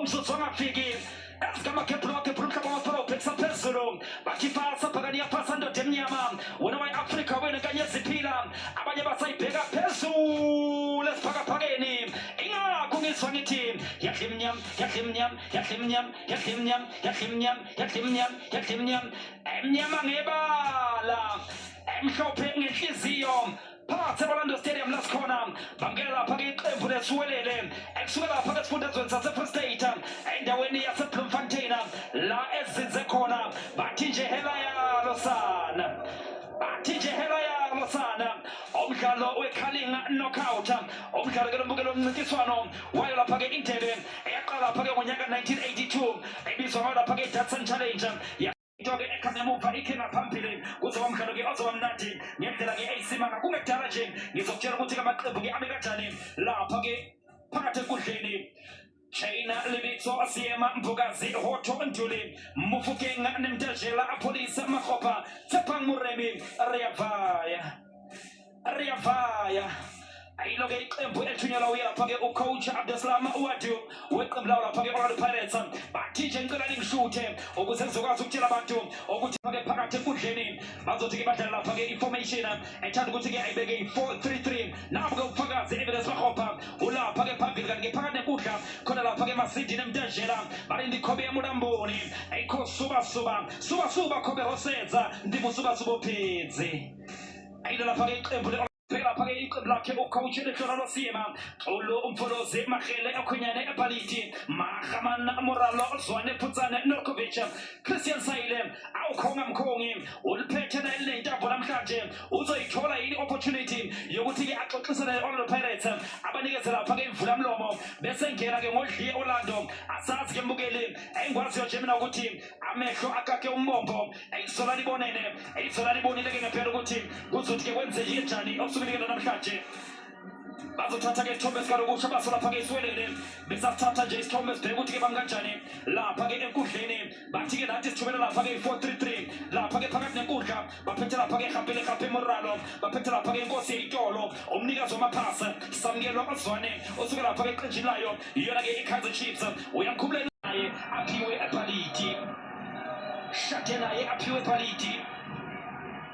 umzuzu wangafiki ezigamakepuluka kamapalo peksa phezulu bakhifasa phakani yaphasa ndoda emnyama wena wayi-afrika wena kanye ziphila abanye basayibheka phezulu esiphakaphakeni ingakho ngizwa ngithi yadla emnyam yadla emnyam yadla emnyam yadla emnyam yadla emnyam yadla emnyam yadla emnyam emnyama ngebala emhlophe ngenhliziyo phakathi eBorlando Stadium lasikhona bamkela lapha-ke iqembu lesiwelele ekusuke lapha-ke esifundazweni saseFree State endaweni yaseBloemfontein la ezinze khona bathi nje hela yalo sana bathi nje hela yalo sana umdlalo wekhalinga knockout umdlalo-ke lombukelo womncintiswano wayo lapha-ke indebe eyaqala lapha-ke ngonyaka 1982 ebizwa ngayo lapha-ke iDatsun Challenge into-ke ekhanda emuva ikhenga phambili kuzoba umdlalo-ke ozoba mnandi ngendlela-ke eyisimanga kungekudala nje ngizokutshela ukuthi-ke amaqembu-ke ame kanjani lapha-ke phakathi enkundleni China Libitso Asiyema Mpukazi Hoto Ntuli Mufukenga Nemdajela Apolisa Makhopa Tsepang Muremi Riyavaya ayiloke iqembu ethunyelwa uyelapha-ke ucoach Abdeslam Uwadu weqembu lawo lapha-ke Orlando Pirates bathi nje ngicela ningishuthe ukuze ngizokwazi ukutshela abantu ukuthi phakathi enkundleni bazothi-ke badlale lapha-ke information ethanda ukuthi-ke ayibeke i-4-3-3 nabo-ke ubufakazi evidence Makhopa ulapha-ke phambili kanti-ke phakathi nenkundla khona lapha-ke Masindi Nemdajela balindi ikhobe yemulamboni ayikho subasuba khobe Rosenza ndibusubasuba uphinzi ayilo lapha-ke iqembu lapha-ke iqembu lakhe ucoach lehlona losiyema Xolo Umfolozi Mahele Ekhwenyane Ebhaliti Mahamana Moralo Zwane Phutsane Nokovic Christian Sayile awukhonga mkhongi uliphethe nayinentambo namhlanje uzoyithola yini opportunity yokuthi-ke axoxisane ne-Orlando Pirates abanikeze lapha-ke imvula mlomo bese ngena-ke ngodliye Orlando asazi-ke mbukeli engikwaziyo nje mina ukuthi amehlo akake umbombo eyisola libonile-ke ngempela ukuthi kuzothi-ke kwenzeke njani okusukile namhlanje bazothatha-ke isithombe sikalokusha baso lapha-ke isiwelele besasithatha nje isithombe sibheke ukuthi-ke bami kanjani lapha-ke enkundleni bathi-ke nathi sithumele lapha-ke i-4-3-3 lapha-ke phakathi nenkundla baphethe lapha-ke ehaphe moralo baphethe lapha-ke inkosi yeyitolo umnikazi wamaphasi samukelwa ozwane osuke lapha-ke eqenjini layo iyona-ke i-Kaizer Chiefs uyamkhumbulela naye aphiwe ebhaliti shade naye aphiwe ebhaliti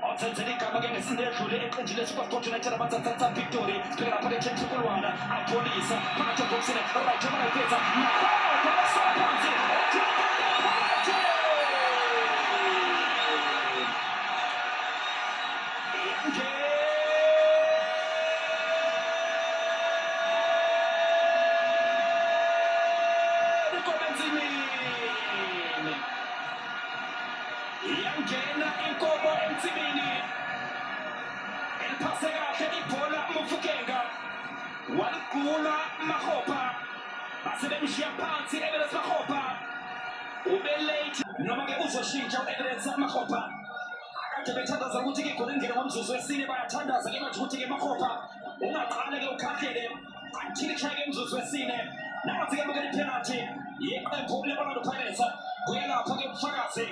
Otsenzele igama-ke ngesindedlule eqenjini leSuperSport United abatsatsa Victory sibheke lapha-ke Chemchikulwana apolisa phakathi ebhokisini right bayayiveza phansi yangena inkomo ensimini eliphase kahle ibhola Mufukenga waligula Makhopa basebemshiya phansi Evidence Makhopa ubelate noma-ke uzoshintsha u-Evidence Makhopa akade bethandaza ukuthi-ke igoli ingene ngomzuzu wesine bayathandaza-ke manje ukuthi-ke Makhopa ungaqale-ke ukhahlele athilishayeke emzuzu wesine nangathi-ke bukela ipenalty yeqembu le-Orlando Pirates kuyelapha-ke ubufakazi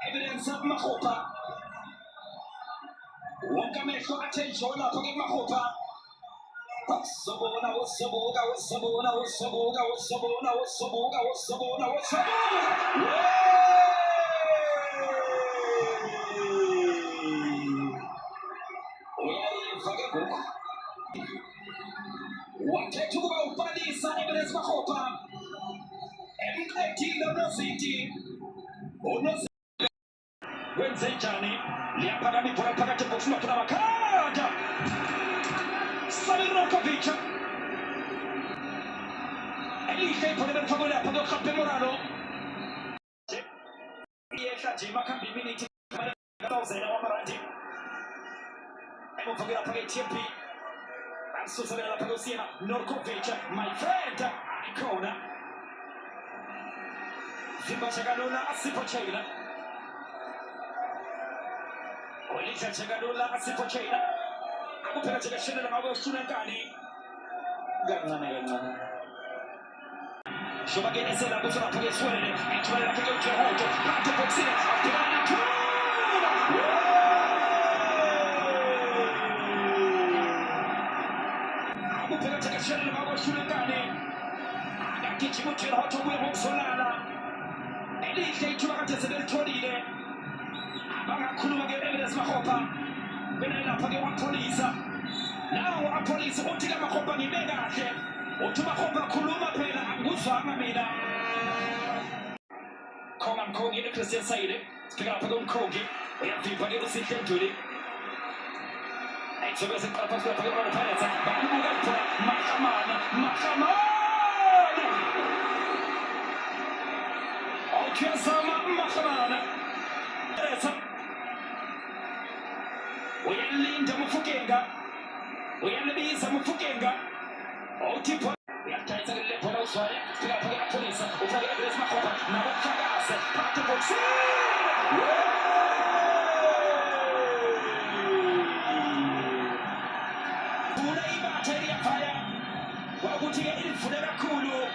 Evidence Makhopa wonke amehlo athe nje lapha-ke Makhopa Sobuka wakhetha ukuba ubhalisa Evidence Makhopa emqedile uNozindi wenze njani liyaphakama ibhola phakathi ebhokisini baphula amakhanda Samir Nokovic elihle ibhola belifakwe lapha kuyohaphe Moralo iyehla nje imakhambi iminithi 1000 wamarandi emuvakela lapha ke-TMP asuselela lapha kuyosiyena Nokovic my friend ikhona Vimba Chakalula asipho China Olisha Chakalula asipho China akuphela nje kashelela ngabe usuna nkani kancane shoba ke esela kusona phake swele ithwala lapha ke Jehoto phansi boxini abhekana akuphela nje kashelela ngabe usuna nkani Banti chimutira hoto mwe muksolana. Elihle ithuba kade sebelitholile. Abangakhuluma ke Evidence Makgopa. Bena lapha ke wapolisa. Nawo apolisa uthi ke Makgopa ngibe kahle. Uthi Makgopa khuluma phela angikuzwanga mina. Khona Mkhongi eChristian Sayile. Sifika lapha ke uMkhongi. Uyavimba ke uSihle Ntuli. Ayithobe seqala phakathi lapha ke Orlando Pirates. Bakubuka khona Makhamana. Okuyazama Makhamana. Uyalinda Mufukenga. Uyalibiza Mufukenga. Otipo uyatayisa ke lepo la uswaye. Sifika lapha ke apolisa. Ufake Evidence Makgopa. Nawo Fagase. Phakathi box. Wakuthi-ke ilivule kakhulu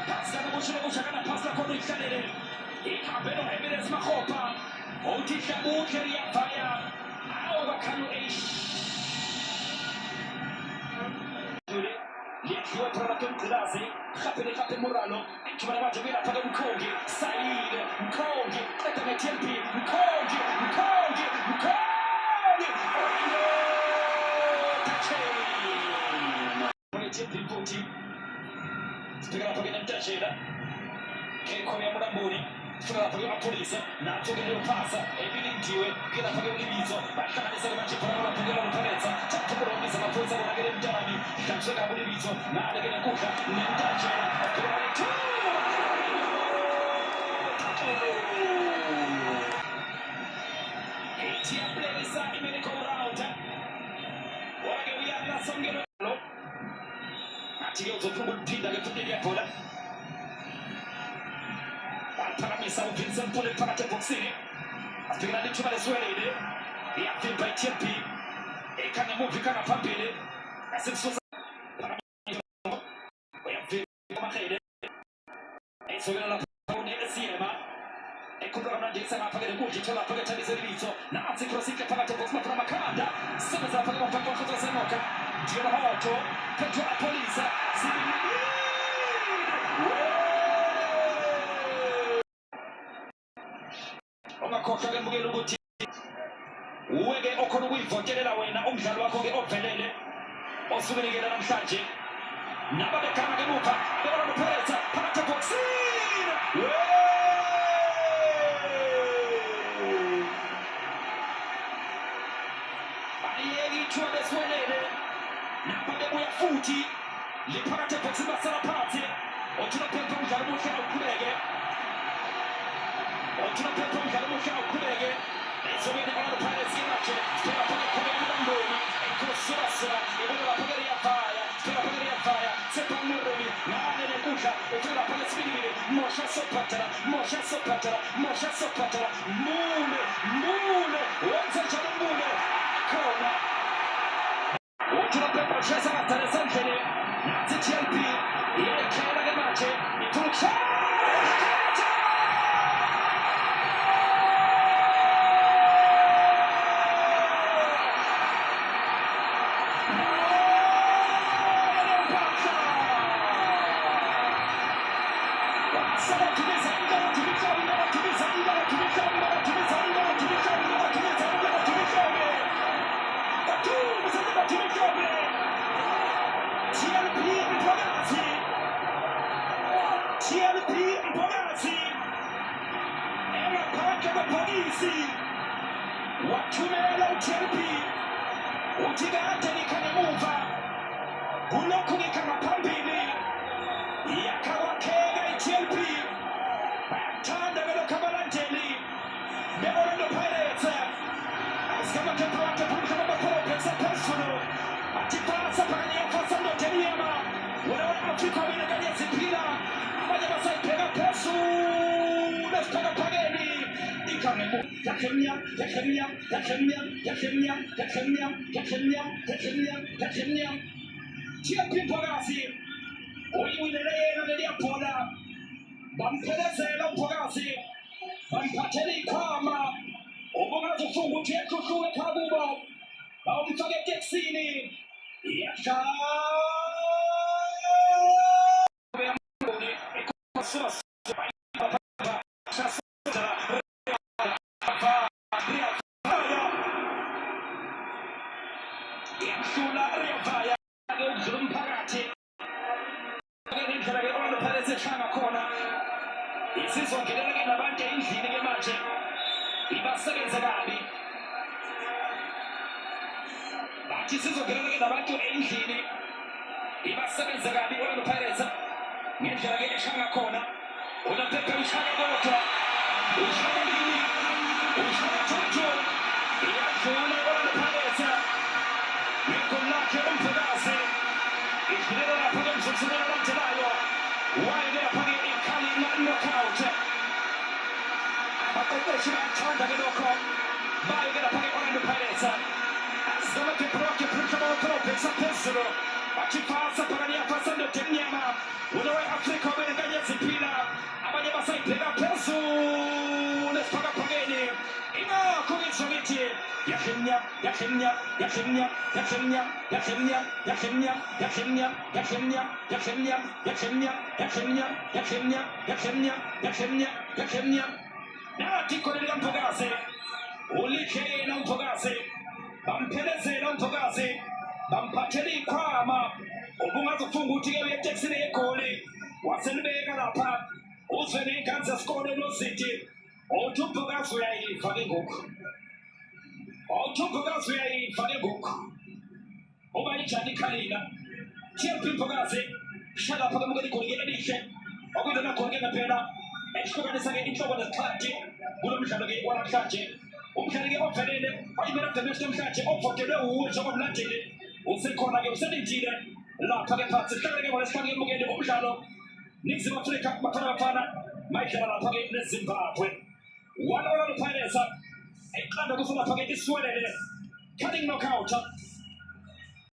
phasi lana kusho kushakana phasi lakhona uyihlalele ihambe no-Evidence Makgopa uthi hlabuhle liyavaya awu kakhulu liyadliwe phela lapha emgqilazi rhaphe Muralo ejubana manje kuyelapha ke Mkhongi Sayile Mkhongi qeda nge-TLP Mkhongi Futhi sifika lapha ke Namtashela khekho ya Mulamboni sifika lapha ke apolisa nathi ke leyophasa ebilindiwe ke lapha ke uLibizo bahlanganisa ke manje phela lapha ke Lophaletsa thathukula umisa amaphoyisa bona ke leMtani hlanganiswe ngabo uLibizo nale ke nenkundla Namtashela phela lethu Ethiaplesa i-medical round wona ke uyala songelo Tiyo zophuma ukuphinda ke futhi liyabhola. Baphakamisa uVincent Mpule phakathi eboxini. Afikela lithuba leswelele. Iyavimba iTLP. Ekhanga emuva ikhanga phambili. Asemsusa. Uyavimba Makhele. Esokela lapha uNesiyema. Ekhuluma kamnandisa ngapha ke lenkundla ithola lapha ke Thabise Libitso. Nansi cross ihle phakathi eboxini phela Makhanda. Sebenza lapha ke Mfaka Khoza Senoka. Diela Hoto. Petro Apolisa. Ongakhohlwa ke mbukela ukuthi uweke okhona ukuyivotelela wena umdlalo wakho ke ovelele osukenikela namhlanje nababekana ke mupha Orlando Pirates phakathi eboxini ayeke ithuba leswelele napa bebuya futhi liphakathi eboxini basala phansi othula phepha umdlalo omuhle awuqhubeke Otuna Pepe umdlalo omuhle awuqhubeke ezobeni Orlando Pirates yemaje phela phakathi khona Mulamboni enkhosirasira ibona lapha ke liyavaya phela phela liyavaya sephamuroni ngane lenkundla uthula lapha lesibili Mosha Sopatela Mule wenze njalo Mule khona uthula Pepe ushesa kathana esandleni nathi TLP iyayikhela ke manje ifuna ukushaya TLP Mpogasi engaphandle kwebhokisi wathumela uTLP uthi kade ngikha ngemuva kulokhu ngikha ngaphambili yakha kwakheka iTLP bayathanda belokhu abalandeli be-Orlando Pirates asikamake phakathi phumhla bamaphorobhekisa phezulu athi phasa phakanye yafasa ndoda emnyama wena Afrika wena kanye ziphila abanye basayibheka phezulu esiphakaphakeni ikhamemu yakhe TLP Mpogasi uyiwinele yena leliya bhola bamphelezela uMpogasi bamphathela ikhwama ubungathi ufunga ukuthi yehluhluke phakubo bawumfake etekisini yadlala shanga khona isizongelela-ke nabantu endlini-ke manje ibasebenze kabi bathi isizongelela-ke nabantu endlini ibasebenze kabi Orlando Pirates ngendlela-ke eshanga khona uNopepe ushaya kodwa ushaya lini ushaya thathu iyadlula Orlando Pirates ngegoli lakhe uMvakazi idlulela lapha-ke emzuzwini alandelayo wayeke lapha-ke ikhalima knockout abaqeqeshi bayathanda-ke lokho bayeke lapha-ke Orlando Pirates azizama-ke bloke phrihlaba wakhonobhekisa phezulu bathi fasa phakani yafasa ndoda emnyama wena we-Afrika wabene kanye eziphila abanye basayibheka phezulu esiphakaphakeni ingakho ngizwa ngithi yahlemnya yahlemnya yahlemnya yahlemnya yahlemnya yahlemnya yahlemnya yahlemnya yahlemnya yahlemnya yahlemnya yahlemnya yahlemnya yahlemnya yahlemnya nathi khona likaMvakazi ulikhela uMvakazi bamphelezela uMvakazi bamphathela ikhwama ubungazofunga ukuthi-ke uye etekisini yegoli waselibeka lapha uzwe ney'ngane zesikole nozithi uthi uMvakazi uyayiva-ke ngoku uthi uMvakazi uyayiva-ke ngoku uba injani ikhalina TLP Mvakazi shalapha-ke mukela igoli-ke elihle okuyilona goli-ke ngempela elihlukanisa-ke inhlobo nezikhathi kulo mdlalo-ke wanamhlanje umdlali-ke ovelele wayimela emdlalweni namhlanje ovotelwe uwe njengomlandeli usekhona-ke uselindile lapha-ke phansi hlale-ke ngolesihlanu-ke mukeli umdlalo Ningizimu Afrika Bafana Bafana mayidlala lapha-ke neZimbabwe Orlando Pirates eqanda kusona lapha-ke iswelele cutting knockout